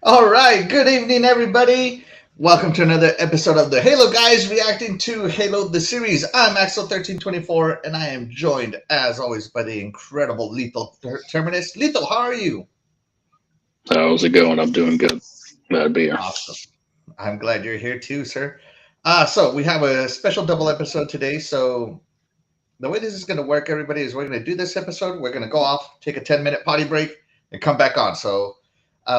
All right, good evening, everybody. Welcome to another episode of the Halo Guys reacting to Halo the series. I'm Axle1324, and I am joined, as always, by the incredible Lethal Terminus. Lethal, how are you? How's it going? I'm doing good. Glad to be here. Awesome. I'm glad you're here too, sir. So we have a special double episode today. So the way this is going to work, everybody, is we're going to do this episode. We're going to go off, take a 10-minute potty break, and come back on. So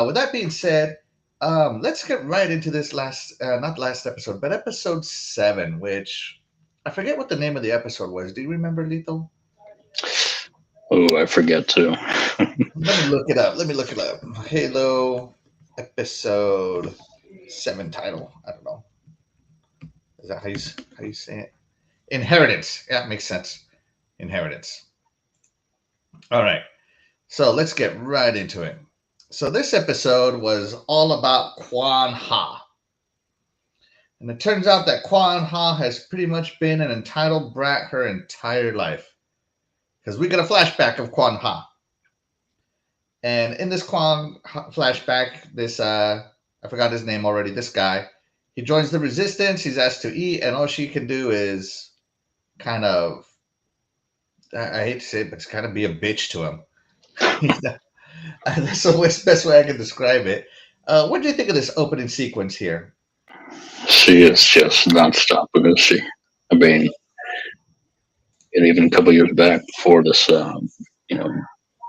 with that being said, let's get right into this not last episode, but episode 7, which I forget what the name of the episode was. Do you remember, Lethal? Oh, I forget too. Let me look it up. Halo episode 7 title. I don't know. Is that how you say it? Inheritance. Yeah, makes sense. Inheritance. All right. So let's get right into it. So this episode was all about Quan Ha. And it turns out that Quan Ha has pretty much been an entitled brat her entire life. Because we get a flashback of Quan Ha. And in this Quan Ha flashback, this, I forgot his name already, this guy, he joins the resistance, he's asked to eat, and all she can do is kind of, I hate to say it, but it's kind of be a bitch to him. That's the best way I can describe it. What do you think of this opening sequence here? She is just nonstop, isn't she? I mean, and even a couple years back before this,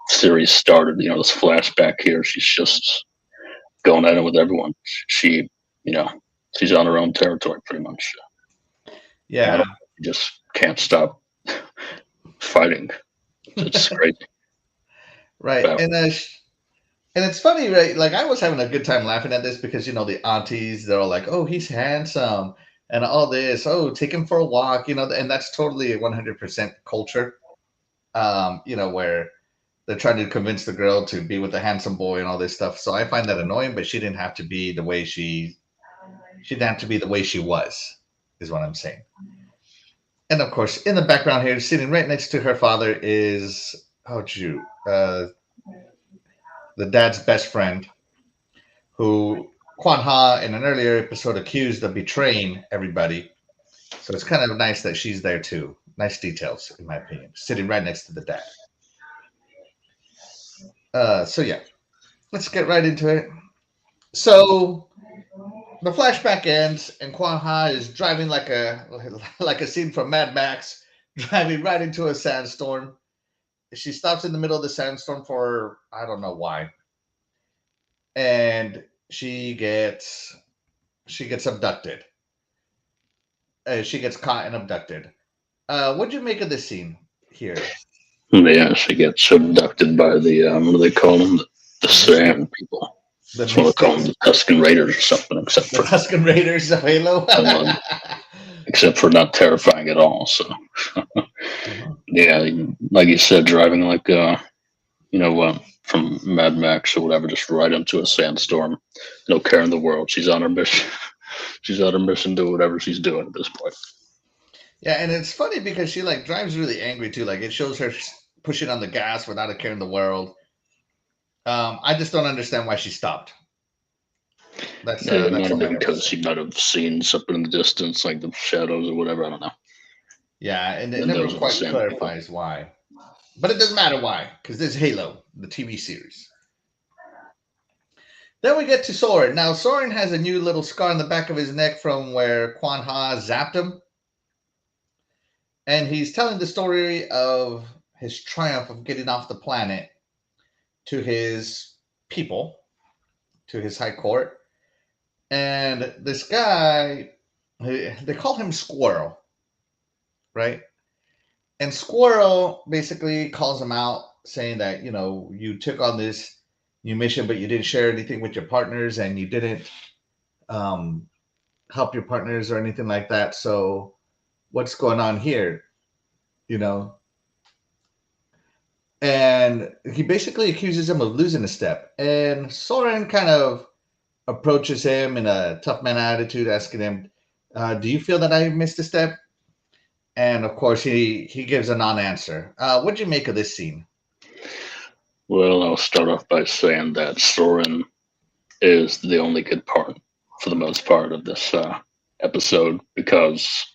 series started, this flashback here, she's just going at it with everyone. She, she's on her own territory pretty much. Yeah. She just can't stop fighting. It's crazy. Right. And it's funny, right? Like, I was having a good time laughing at this because, the aunties, they're all like, oh, he's handsome and all this. Oh, take him for a walk, and that's totally 100% culture, where they're trying to convince the girl to be with the handsome boy and all this stuff. So I find that annoying, but she didn't have to be the way she was, is what I'm saying. And of course, in the background here, sitting right next to her father is, the dad's best friend, who Quan Ha in an earlier episode accused of betraying everybody. So it's kind of nice that she's there too. Nice details, in my opinion, sitting right next to the dad. So yeah, let's get right into it. So the flashback ends, and Quan Ha is driving like a scene from Mad Max, driving right into a sandstorm. She stops in the middle of the sandstorm for I don't know why, and she gets abducted. She gets caught and abducted. What'd you make of this scene here? Yeah, she gets abducted by the what do they call them? The sand people. That's what they call them, the Tusken Raiders or something. Except for Tusken Raiders of Halo. Except for not terrifying at all. So, yeah, like you said, driving like from Mad Max or whatever, just right into a sandstorm. No care in the world. She's on her mission. She's on her mission to do whatever she's doing at this point. Yeah, and it's funny because she drives really angry too. Like, it shows her pushing on the gas without a care in the world. I just don't understand why she stopped. That's because she might have seen something in the distance, like the shadows or whatever. I don't know. Yeah, and it never quite clarifies why. But it doesn't matter why, because this is Halo, the TV series. Then we get to Soren. Now, Soren has a new little scar on the back of his neck from where Quan Ha zapped him. And he's telling the story of his triumph of getting off the planet to his people, to his high court. And this guy, they call him Squirrel, right? And Squirrel basically calls him out, saying that, you took on this new mission, but you didn't share anything with your partners, and you didn't help your partners or anything like that. So what's going on here? You know, and he basically accuses him of losing a step. And Soren kind of approaches him in a tough man attitude, asking him, "Do you feel that I missed a step?" And of course, he gives a non-answer. What'd you make of this scene? Well, I'll start off by saying that Soren is the only good part for the most part of this episode, because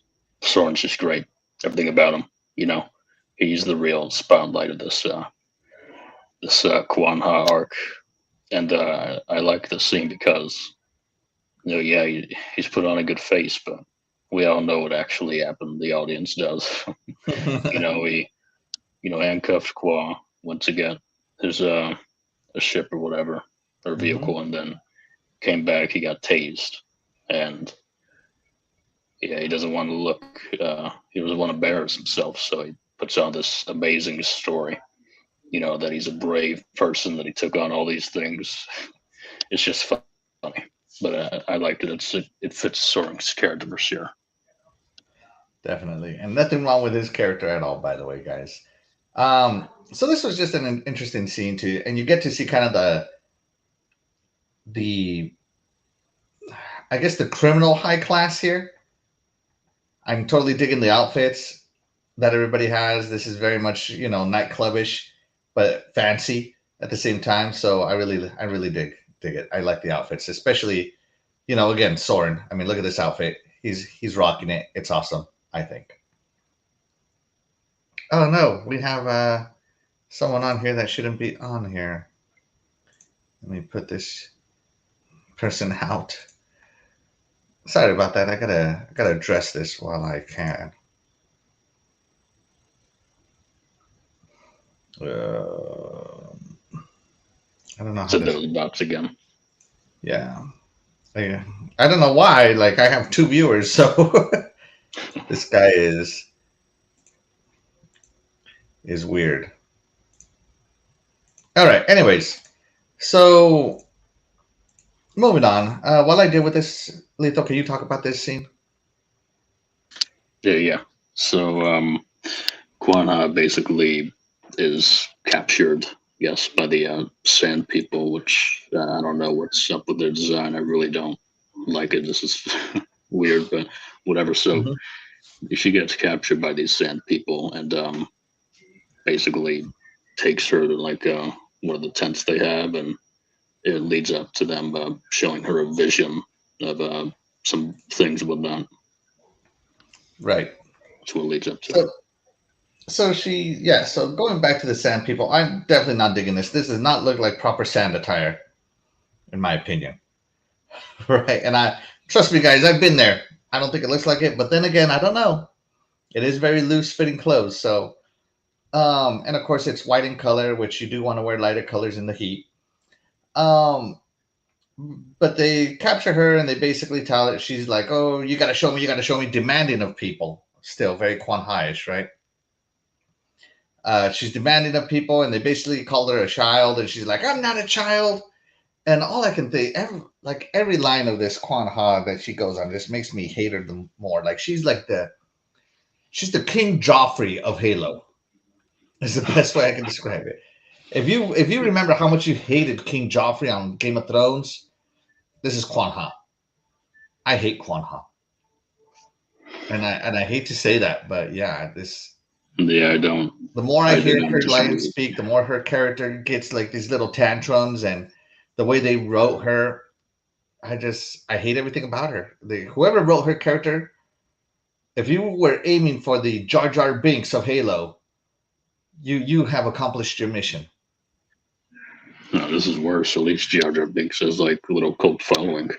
Soren's just great. Everything about him, he's the real spotlight of this Kwanha arc, and I like this scene because he's put on a good face, but we all know what actually happened. The audience does. He handcuffed Kwa once again. There's a ship or whatever, or vehicle, and then came back. He got tased, and he doesn't want to look. He doesn't want to embarrass himself, so he puts on this amazing story. That he's a brave person, that he took on all these things. It's just funny, but I liked it. It fits Soren's character for sure. Definitely, and nothing wrong with his character at all, by the way, guys. So this was just an interesting scene too, and you get to see kind of the I guess the criminal high class here. I'm totally digging the outfits that everybody has. This is very much, nightclubish, but fancy at the same time. So I really dig it. I like the outfits, especially, again, Soren. I mean, look at this outfit. He's rocking it. It's awesome, I think. Oh no, we have someone on here that shouldn't be on here. Let me put this person out. Sorry about that. I gotta address this while I can. I don't know. It's a Billy box again. Yeah. I don't know why. Like, I have 2 viewers, so this guy is weird. All right. Anyways, so moving on. What I did with this, Lethal, can you talk about this scene? Yeah. So Kwanha basically is captured, yes, by the Sand People, which I don't know what's up with their design. I really don't like it. This is weird, but whatever. So she gets captured by these Sand People, and basically takes her to like one of the tents they have, and it leads up to them showing her a vision of some things and whatnot. Right. That's what leads up to. So so going back to the Sand People, I'm definitely not digging this. This does not look like proper sand attire, in my opinion. Right. And trust me, guys, I've been there. I don't think it looks like it, but then again, I don't know. It is very loose fitting clothes. So, and of course it's white in color, which you do want to wear lighter colors in the heat. But they capture her and they basically tell her, she's like, "Oh, you got to show me," demanding of people. Still very Kwanhaiish, right? She's demanding of people, and they basically call her a child, and she's like, "I'm not a child." And all I can think, every line of this Kwanha that she goes on just makes me hate her the more. Like, she's the King Joffrey of Halo. Is the best way I can describe it. If you remember how much you hated King Joffrey on Game of Thrones, this is Kwanha. I hate Kwanha, and I hate to say that, but yeah, this. Yeah, I don't. The more I hear her lines speak, the more her character gets like these little tantrums, and the way they wrote her, I hate everything about her. Whoever wrote her character, if you were aiming for the Jar Jar Binks of Halo, you have accomplished your mission. No, this is worse. At least Jar Jar Binks has like a little cult following.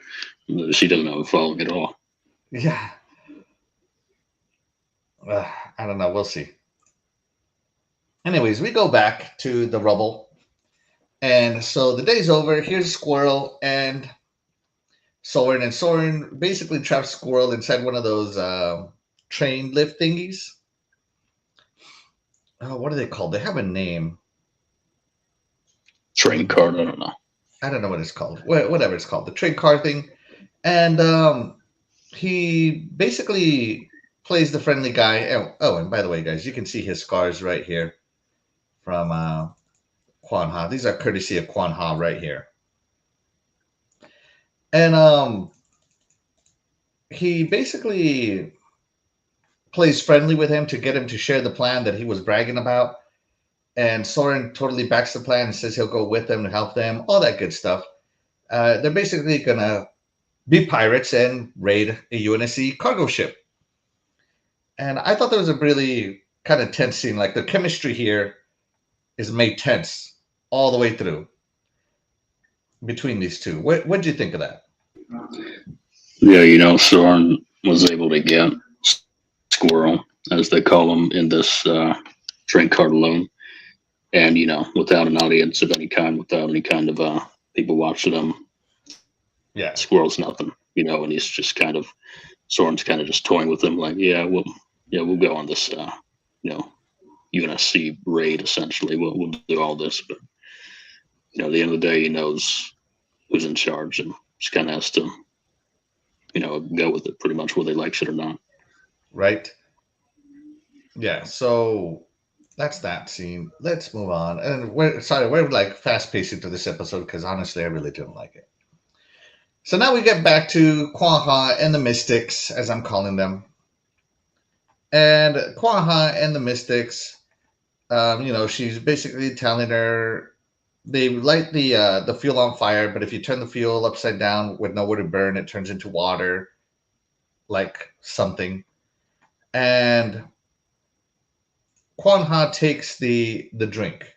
She doesn't have a following at all. Yeah. I don't know. We'll see. Anyways, we go back to the rubble. And so the day's over. Here's Squirrel and Soren. And Soren basically traps Squirrel inside one of those train lift thingies. Oh, what are they called? They have a name. Train car, I don't know. I don't know what it's called. Whatever it's called. The train car thing. And he basically plays the friendly guy. Oh, and by the way, guys, you can see his scars right here from Quan Ha. These are courtesy of Quan Ha right here. And he basically plays friendly with him to get him to share the plan that he was bragging about. And Soren totally backs the plan and says he'll go with them to help them, all that good stuff. They're basically going to be pirates and raid a UNSC cargo ship. And I thought there was a really kind of tense scene. Like the chemistry here is made tense all the way through between these two. What did you think of that? Yeah, Soren was able to get Squirrel, as they call him, in this drink cart alone. And, without an audience of any kind, without any kind of people watching him, yeah, Squirrel's nothing, and he's just Soren's kind of just toying with him, like, we'll go on this, UNSC raid, essentially. We'll do all this. But, at the end of the day, he knows who's in charge and just kind of has to, go with it pretty much whether they like it or not. Right. Yeah. So that's that scene. Let's move on. And we're like fast pacing through this episode because honestly, I really didn't like it. So now we get back to Quan Ha and the Mystics, as I'm calling them. And Quan Ha and the Mystics, she's basically telling her they light the fuel on fire, but if you turn the fuel upside down with nowhere to burn, it turns into water, like something. And Quan Ha takes the drink.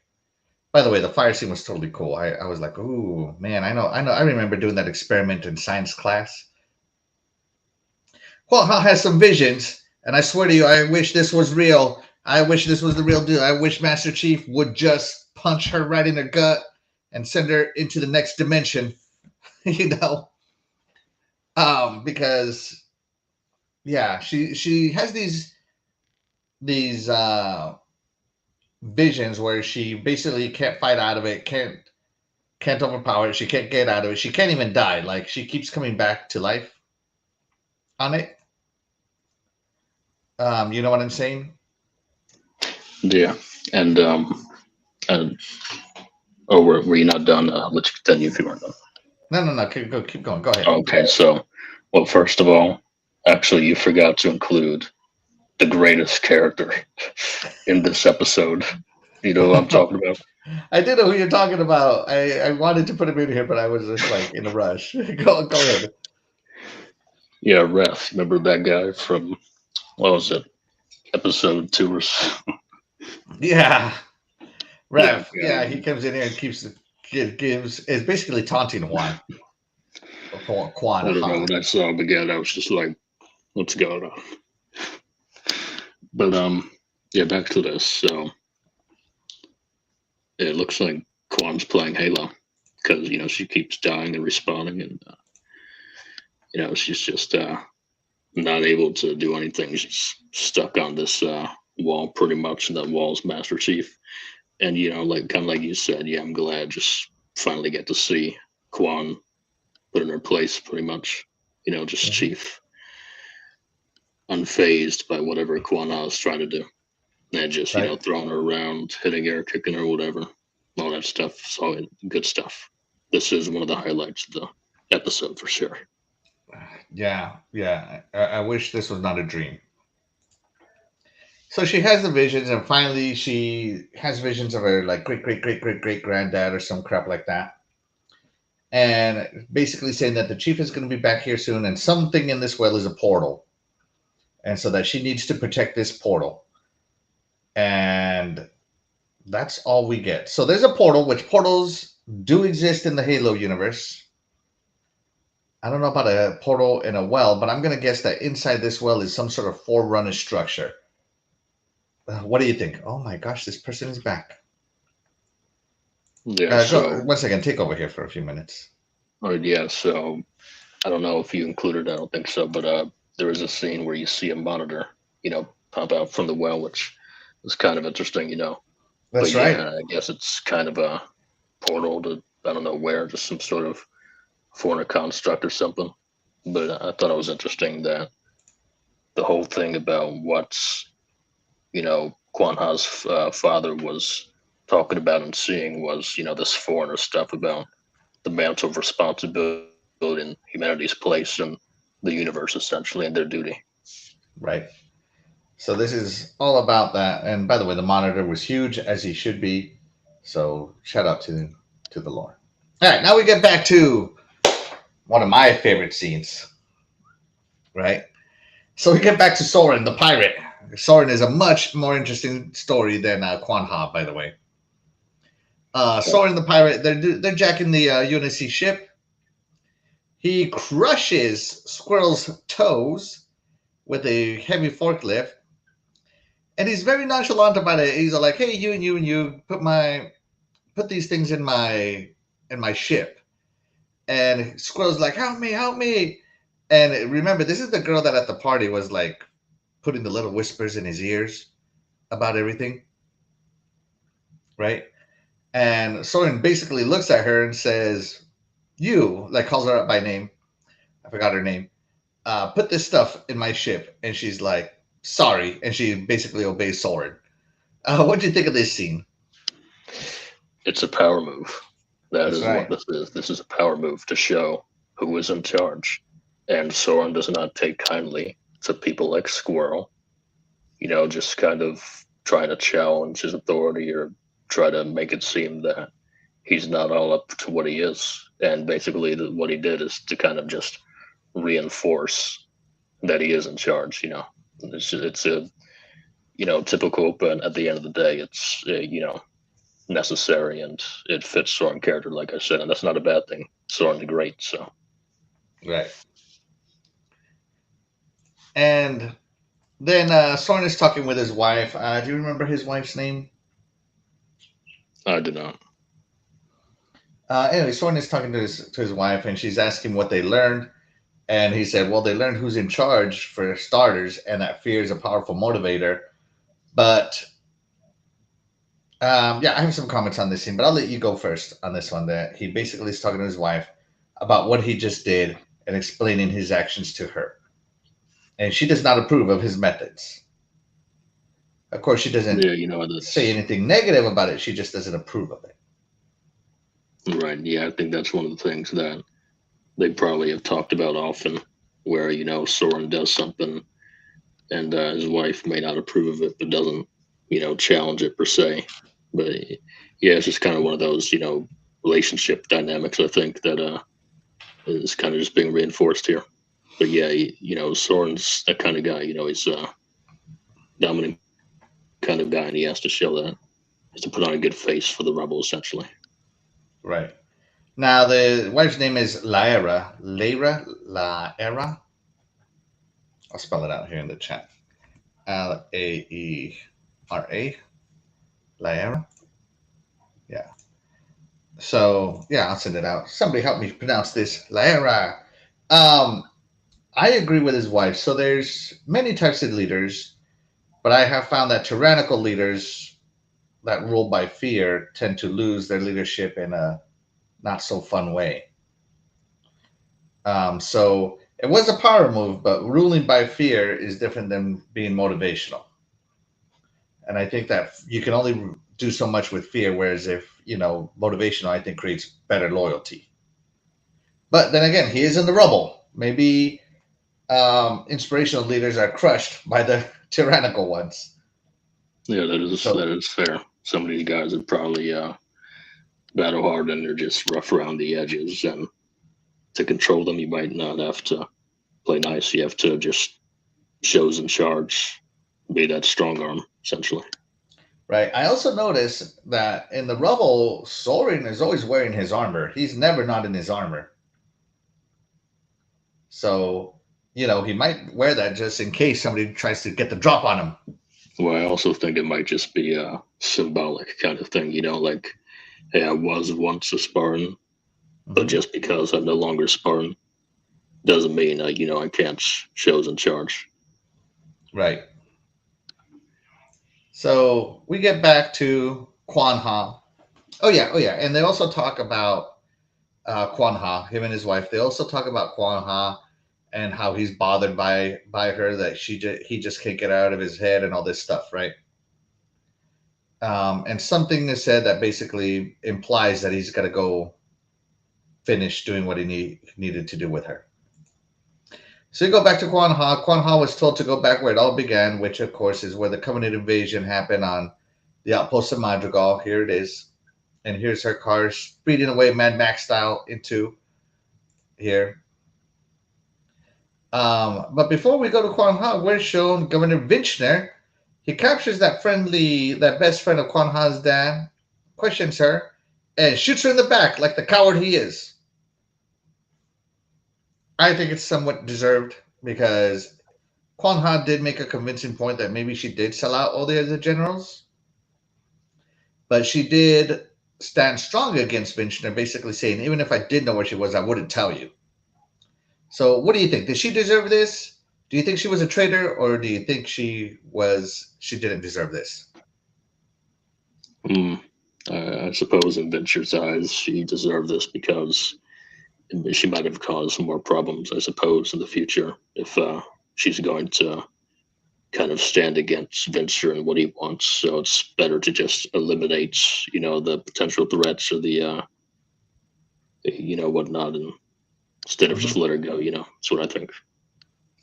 By the way, the fire scene was totally cool. I was like, ooh, man, I remember doing that experiment in science class. Quan Ha has some visions, and I swear to you, I wish this was real. I wish this was the real deal. I wish Master Chief would just punch her right in the gut and send her into the next dimension, because yeah, she has these visions where she basically can't fight out of it, can't overpower it, she can't get out of it, she can't even die. Like she keeps coming back to life on it. You know what I'm saying? Yeah, and were you not done? Let's continue if you weren't done. No. Keep going. Go ahead. Okay, so, well, first of all, actually, you forgot to include the greatest character in this episode. You know what I'm talking about? I did know who you're talking about. I wanted to put him in here, but I was just like in a rush. Go ahead. Yeah, Ref. Remember that guy from, what was it, episode 2 or so? Yeah. Ref. Yeah, he comes in here and is basically taunting Juan. Quan. I don't know when I saw him again. I was just like, what's going on? But yeah, back to this. So it looks like Quan's playing Halo because she keeps dying and respawning, and she's just not able to do anything. She's stuck on this wall pretty much, and that wall's Master Chief. And like kind of like you said, yeah, I'm glad just finally get to see Quan put in her place, pretty much. Just Chief, unfazed by whatever Quan is trying to do, and just throwing her around, hitting her, kicking her, whatever, all that stuff. So good stuff. This is one of the highlights of the episode for sure. Yeah. I wish this was not a dream. So she has the visions, and finally she has visions of her like great granddad or some crap like that, and basically saying that the chief is going to be back here soon, and something in this well is a portal, and so that she needs to protect this portal, and that's all we get. So there's a portal, which portals do exist in the Halo universe. I don't know about a portal in a well, but I'm going to guess that inside this well is some sort of forerunner structure. What do you think? Oh my gosh, this person is back. Yeah. One second, take over here for a few minutes. Yeah, so I don't know if you included, I don't think so, but there is a scene where you see a monitor, pop out from the well, which is kind of interesting, That's but right. Yeah, I guess it's kind of a portal to, I don't know where, just some sort of foreign construct or something. But I thought it was interesting that the whole thing about what's, Quan Ha's father was talking about and seeing was, this foreigner stuff about the mantle of responsibility in humanity's place in the universe, essentially, and their duty. Right. So this is all about that. And by the way, the monitor was huge, as he should be. So shout out to the lore. All right, now we get back to one of my favorite scenes. Right. So we get back to Soren, the pirate. Soren is a much more interesting story than Quan Ha, by the way. Soren the pirate, they're jacking the UNSC ship. He crushes Squirrel's toes with a heavy forklift, and he's very nonchalant about it. He's like, "Hey, you and you and you, put these things in my ship." And Squirrel's like, "Help me, help me!" And remember, this is the girl that at the party was like putting the little whispers in his ears about everything, right? And Soren basically looks at her and says, "You," like calls her up by name. I forgot her name. Put this stuff in my ship. And she's like, "Sorry." And she basically obeys Soren. What do you think of this scene? It's a power move. That That's is right. what this is. This is a power move to show who is in charge. And Soren does not take kindly to people like Squirrel, just kind of trying to challenge his authority or try to make it seem that he's not all up to what he is. And basically, what he did is to kind of just reinforce that he is in charge. It's a typical, but at the end of the day, it's necessary and it fits Soren character, like I said, and that's not a bad thing. Soren the Great, so Right. And then Soren is talking with his wife. Do you remember his wife's name? I do not. Anyway, Soren is talking to his wife, and she's asking what they learned. And he said, "Well, they learned who's in charge for starters, and that fear is a powerful motivator." But yeah, I have some comments on this scene, but I'll let you go first on this one. That he basically is talking to his wife about what he just did and explaining his actions to her, and she does not approve of his methods. Of course, she doesn't say anything negative about it. She just doesn't approve of it. Right. Yeah, I think that's one of the things that they probably have talked about often, where Soren does something, and his wife may not approve of it, but doesn't challenge it per se. But yeah, it's just kind of one of those relationship dynamics. I think that is kind of just being reinforced here. But yeah, Soren's that kind of guy. He's a dominant kind of guy, and he has to show that. He has to put on a good face for the rebel, essentially. Right. Now, the wife's name is Laera. Laera? I'll spell it out here in the chat. Laera. Laera? Yeah. So, yeah, I'll send it out. Somebody help me pronounce this. Laera. I agree with his wife. So there's many types of leaders, but I have found that tyrannical leaders that rule by fear tend to lose their leadership in a not so fun way. So it was a power move, but ruling by fear is different than being motivational. And I think that you can only do so much with fear, whereas if, motivational, I think creates better loyalty. But then again, he is in the rubble. Maybe inspirational leaders are crushed by the tyrannical ones. Yeah, that is fair. Some of these guys are probably battle hard and they're just rough around the edges, and to control them, you might not have to play nice. You have to just shows in charge, be that strong arm, essentially. Right. I also noticed that in the rubble, Soren is always wearing his armor. He's never not in his armor. So, he might wear that just in case somebody tries to get the drop on him. Well, I also think it might just be a symbolic kind of thing, like, hey, I was once a Spartan, but just because I'm no longer a Spartan doesn't mean, I can't shows in charge. Right. So we get back to Quan Ha. Oh yeah. And they also talk about Quan Ha, him and his wife. They also talk about Quan Ha and how he's bothered by her, that he just can't get out of his head and all this stuff, right? And something is said that basically implies that he's got to go finish doing what he needed to do with her. So you go back to Quan Ha. Quan Ha was told to go back where it all began, which of course is where the Covenant invasion happened on the outpost of Madrigal. Here it is. And here's her car speeding away Mad Max style into here. But before we go to Quan Ha, we're shown Governor Vinchner. He captures that best friend of Quan Ha's dad, questions her, and shoots her in the back like the coward he is. I think it's somewhat deserved because Quan Ha did make a convincing point that maybe she did sell out all the other generals. But she did stand strong against Vinchner, basically saying, even if I did know where she was, I wouldn't tell you. So what do you think? Did she deserve this? Do you think she was a traitor, or do you think she didn't deserve this? I suppose in Venture's eyes, she deserved this because she might have caused some more problems, I suppose, in the future if she's going to kind of stand against Venture and what he wants. So it's better to just eliminate, the potential threats or the, whatnot, and instead of just let her go. That's what I think.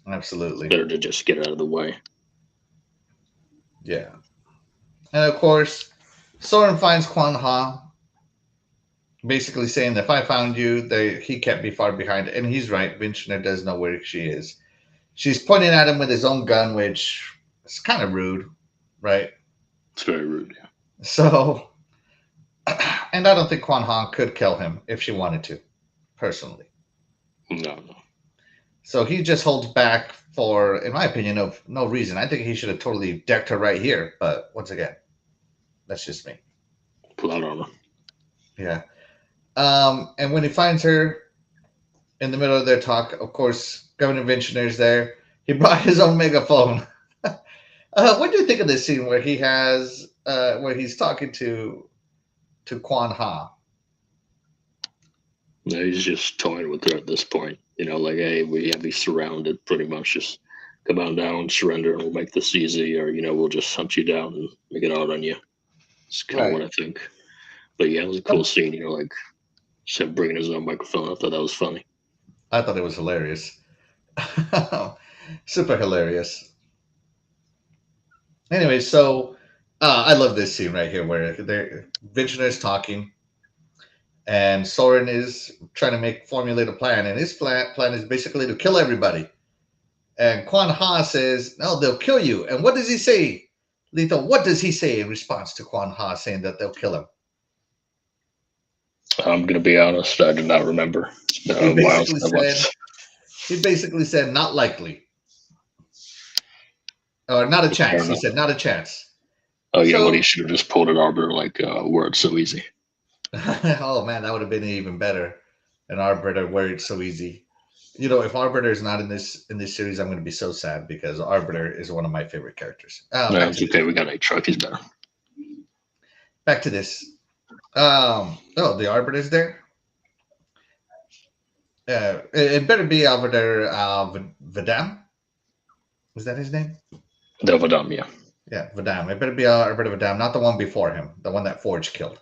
Absolutely. It's better to just get out of the way. Yeah. And of course, Soren finds Quan Ha, basically saying that if I found you, he can't be far behind. And he's right. Vinchner does know where she is. She's pointing at him with his own gun, which is kind of rude, right? It's very rude, yeah. So, and I don't think Quan Ha could kill him if she wanted to, personally. No. So he just holds back for, in my opinion, of no reason. I think he should have totally decked her right here. But once again, that's just me. Plot armor. Yeah. And when he finds her in the middle of their talk, of course, Governor Vinchner's there. He brought his own megaphone. What do you think of this scene where where he's talking to Quan Ha? No, he's just toying with her at this point. Like, hey, we have you surrounded pretty much. Just come on down, surrender, and we'll make this easy, or, we'll just hunt you down and make it out on you. It's kind of what I think. But yeah, it was a cool scene, like, just him bringing his own microphone. I thought that was funny. I thought it was hilarious. Super hilarious. Anyway, so I love this scene right here where Vinchner is talking and Soren is trying to formulate a plan, and his plan is basically to kill everybody. And Quan Ha says, no, they'll kill you. And what does he say? Lethal, what does he say in response to Quan Ha saying that they'll kill him? I'm going to be honest, I do not remember. He basically said, not likely. Or not a chance. He said, not a chance. Oh, yeah, he should have just pulled an arbiter like word so easy. Oh, man, that would have been even better. An arbiter where it's so easy. If Arbiter is not in this series, I'm going to be so sad because Arbiter is one of my favorite characters. No, it's okay. We got a truck. He's better. Back to this. The Arbiter's there. It better be Arbiter Vadam. Is that his name? The Vadam, yeah. Yeah, Vadam. It better be Arbiter Vadam, not the one before him, the one that Forge killed.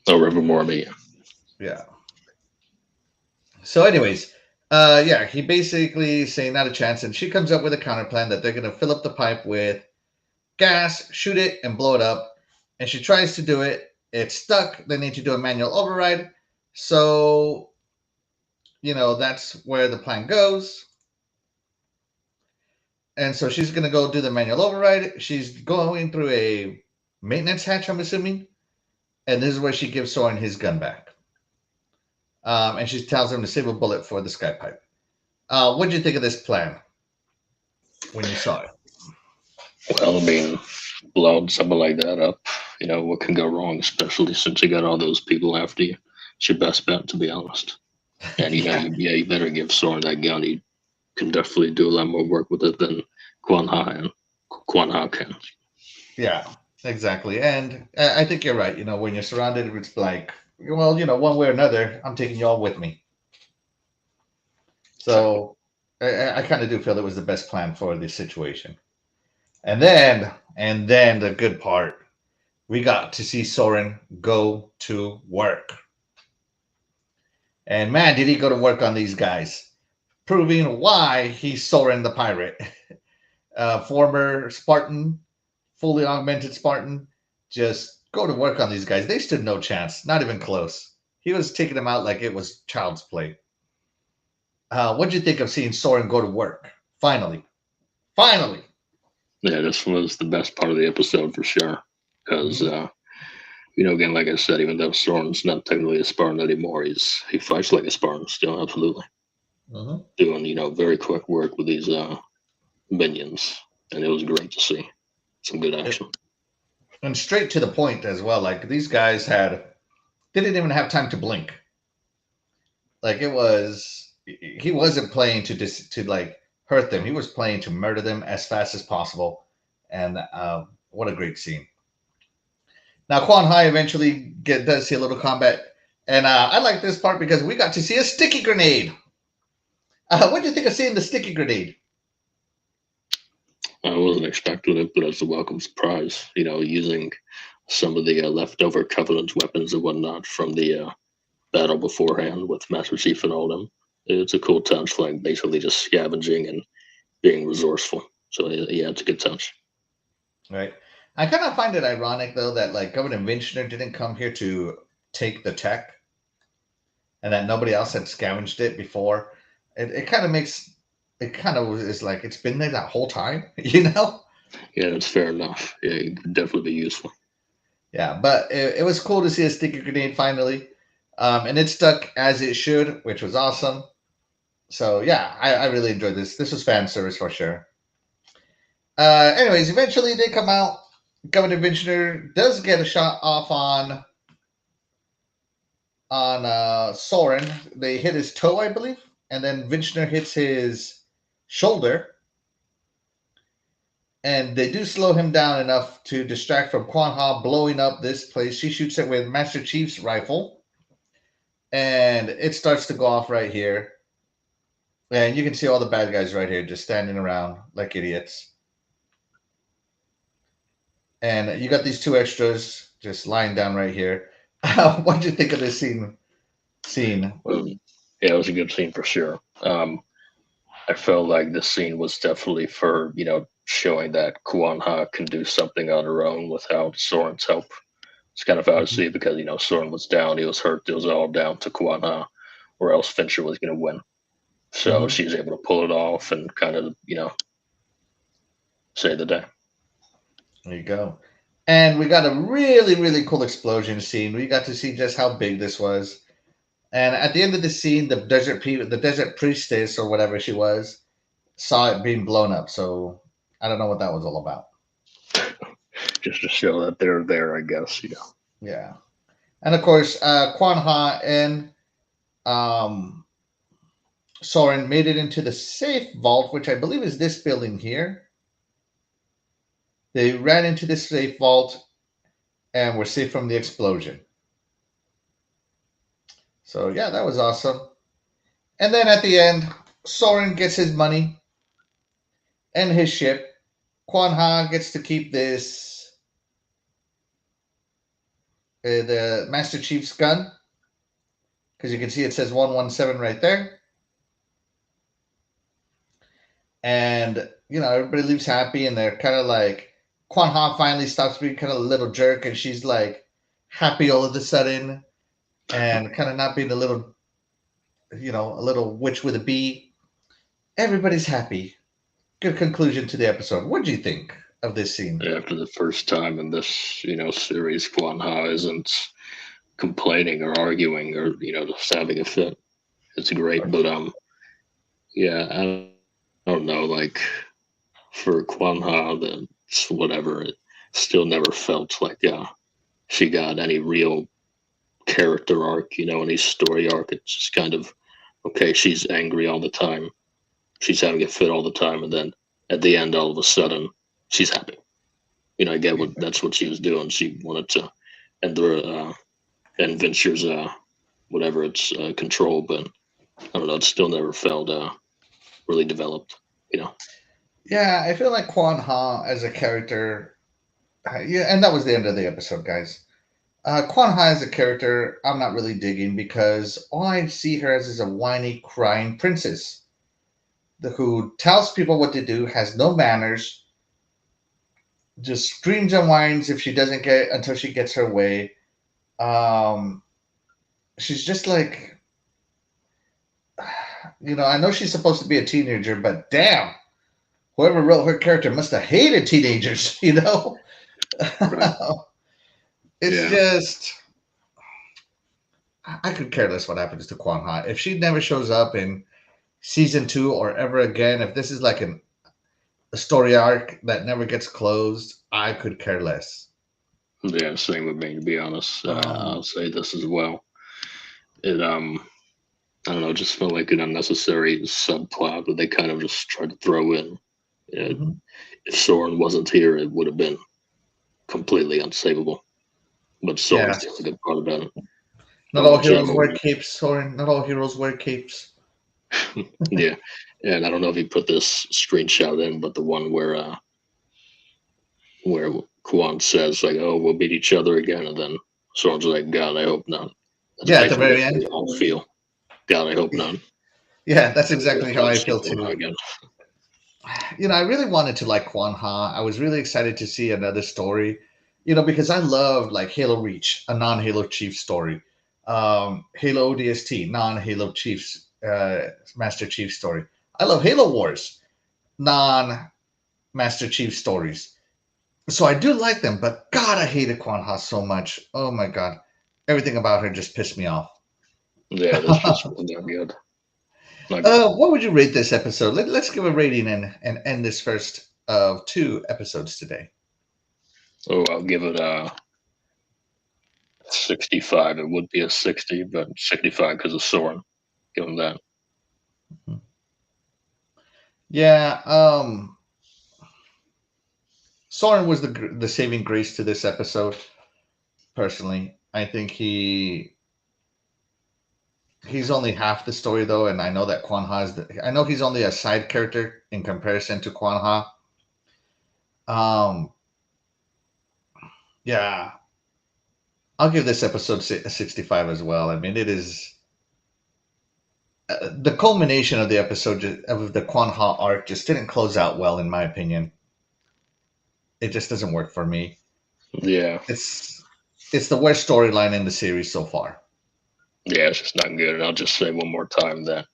Oh, River Mormie, yeah. Yeah. So anyways, he basically saying not a chance, and she comes up with a counter plan that they're going to fill up the pipe with gas, shoot it, and blow it up. And she tries to do it. It's stuck. They need to do a manual override. So, that's where the plan goes. And so she's going to go do the manual override. She's going through a maintenance hatch, I'm assuming. And this is where she gives Soren his gun back. And she tells him to save a bullet for the sky pipe. What did you think of this plan when you saw it? Well, I mean, blowing something like that up, what can go wrong, especially since you got all those people after you. It's your best bet, to be honest. And, you better give Soren that gun. He can definitely do a lot more work with it than Quan Ha can. Yeah, exactly. And I think you're right. When you're surrounded, it's like, well, one way or another, I'm taking you all with me. So I kind of do feel it was the best plan for this situation. And then the good part, we got to see Soren go to work. And man, did he go to work on these guys, proving why he's Soren the pirate. Former Spartan, fully augmented Spartan, just go to work on these guys. They stood no chance, not even close. He was taking them out like it was child's play. What'd you think of seeing Soren go to work? Finally. Finally. Yeah, this was the best part of the episode for sure. Because, again, like I said, even though Soren's not technically a Spartan anymore, he fights like a Spartan still, absolutely. Doing, very quick work with these minions. And it was great to see. Some good action. And straight to the point as well. Like, these guys didn't even have time to blink. Like, he wasn't playing to like hurt them. He was playing to murder them as fast as possible. And what a great scene. Now, Quan Hai eventually does see a little combat. And I like this part because we got to see a sticky grenade. What do you think of seeing the sticky grenade? I wasn't expecting it, but it's a welcome surprise. Using some of the leftover Covenant weapons and whatnot from the battle beforehand with Master Chief and all them. It's a cool touch, like basically just scavenging and being resourceful. So yeah, it's a good touch. Right. I kind of find it ironic though that like Governor Vinchner didn't come here to take the tech, and that nobody else had scavenged it before. It kind of is like it's been there that whole time, Yeah, that's fair enough. Yeah, it could definitely be useful. Yeah, but it was cool to see a sticky grenade finally. And it stuck as it should, which was awesome. So yeah, I really enjoyed this. This was fan service for sure. Anyways, eventually they come out. Governor Vinchner does get a shot off on Soren. They hit his toe, I believe, and then Vinchner hits his shoulder. And they do slow him down enough to distract from Quan Ha blowing up this place. She shoots it with Master Chief's rifle. And it starts to go off right here. And you can see all the bad guys right here just standing around like idiots. And you got these two extras just lying down right here. What did you think of this scene? Well, yeah, it was a good scene for sure. I felt like this scene was definitely for, showing that Kuan Ha can do something on her own without Soren's help. It's kind of how I see it because, Soren was down, he was hurt, it was all down to Kuan Ha, or else Fincher was going to win. So she's able to pull it off and kind of, save the day. There you go. And we got a really, really cool explosion scene. We got to see just how big this was. And at the end of the scene, the desert priestess or whatever she was, saw it being blown up. So I don't know what that was all about. Just to show that they're there, I guess, Yeah. And of course, Quan Ha and Soren made it into the safe vault, which I believe is this building here. They ran into this safe vault and were safe from the explosion. So yeah, that was awesome. And then at the end, Soren gets his money and his ship. Quan Ha gets to keep this, the Master Chief's gun, because you can see it says 117 right there. And, everybody leaves happy, and they're kind of like, Quan Ha finally stops being kind of a little jerk, and she's like happy all of a sudden, and kind of not being a little witch with a bee. Everybody's happy. Good conclusion to the episode. What do you think of this scene? After the first time in this, series, Quan Ha isn't complaining or arguing or, just having a fit. It's great, but yeah, I don't know, like for Quan Ha, whatever, it still never felt like she got any real character arc, any story arc. It's just kind of, okay, she's angry all the time, she's having a fit all the time, and then at the end, all of a sudden, she's happy. I get that's what she was doing. She wanted to end Venture's whatever it's control, but I don't know. It still never felt really developed. Yeah, I feel like Quan Ha as a character. Yeah, and that was the end of the episode, guys. Quan Ha as a character, I'm not really digging because all I see her as is a whiny, crying princess who tells people what to do, has no manners, just screams and whines if she doesn't get until she gets her way. Um, she's just like, I know she's supposed to be a teenager, but damn, whoever wrote her character must have hated teenagers. Right. It's just, I could care less what happens to Quan Ha. If she never shows up in season 2 or ever again, if this is like a story arc that never gets closed, I could care less. Yeah, same with me. To be honest, I'll say this as well. It I don't know, just felt like an unnecessary subplot that they kind of just tried to throw in. Mm-hmm. If Soren wasn't here, it would have been completely unsavable. But Soren's the good part about it. Not all heroes wear capes, Soren. Not all heroes wear capes. Yeah, and I don't know if he put this screenshot in, but the one where Quan says like, "Oh, we'll beat each other again," and then Soren's like, "God, I hope not." That's at the very end. I'll feel. God, I hope not. Yeah, that's exactly how I feel too. Again. I really wanted to like Quan Ha. I was really excited to see another story, because I loved like Halo Reach, a non-Halo Chief story, Halo ODST, non-Halo Chiefs, Master Chief story. I love Halo Wars, non-Master Chief stories. So I do like them, but God, I hated Quan Ha so much. Oh my God, everything about her just pissed me off. Yeah, that's just not good. What would you rate this episode? Let's give a rating and end this first of 2 episodes today. Oh, I'll give it a 65. It would be a 60, but 65 because of Soren. Give him that. Yeah, Soren was the saving grace to this episode. Personally, I think he's only half the story though, and I know that Quan Ha I know he's only a side character in comparison to Quan Ha. Yeah, I'll give this episode a 65 as well. I mean, it is the culmination of the episode of the Quan Ha arc just didn't close out well, in my opinion. It just doesn't work for me. Yeah, it's the worst storyline in the series so far. Yeah, it's just not good. And I'll just say one more time that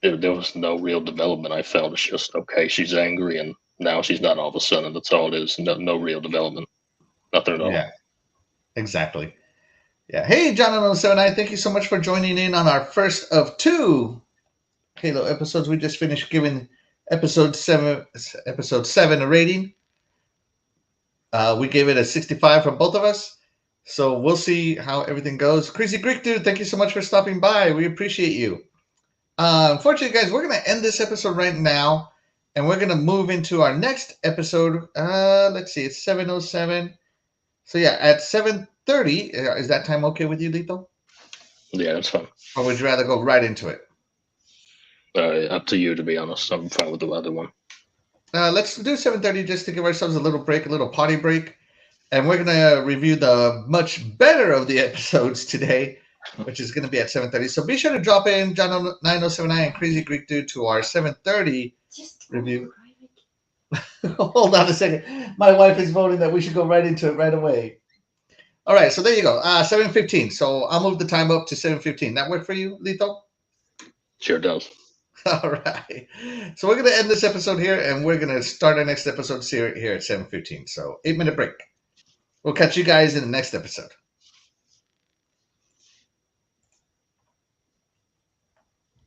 there was no real development. I felt it's just okay. She's angry, and now she's not all of a sudden. That's all it is. No real development. Nothing at all. Yeah, exactly. Yeah. Hey, John 079, thank you so much for joining in on our first of 2 Halo episodes. We just finished giving episode 7 a rating. We gave it a 65 from both of us. So we'll see how everything goes. Crazy Greek Dude, thank you so much for stopping by. We appreciate you. Unfortunately, guys, we're going to end this episode right now. And we're going to move into our next episode. Let's see, it's 7:07. So yeah, at 7:30, is that time okay with you, Lethal? Yeah, that's fine. Or would you rather go right into it? Up to you, to be honest. I'm fine with the other one. Let's do 7:30 just to give ourselves a little break, a little potty break. And we're going to review the much better of the episodes today, which is going to be at 7:30. So be sure to drop in John 9079 and Crazy Greek Dude to our 7:30 review. Hold on a second. My wife is voting that we should go right into it right away. All right, so there you go. 7:15. So I'll move the time up to 7:15. That work for you, Lethal? Sure does. All right. So we're going to end this episode here, and we're going to start our next episode here at 7:15. So 8-minute break. We'll catch you guys in the next episode.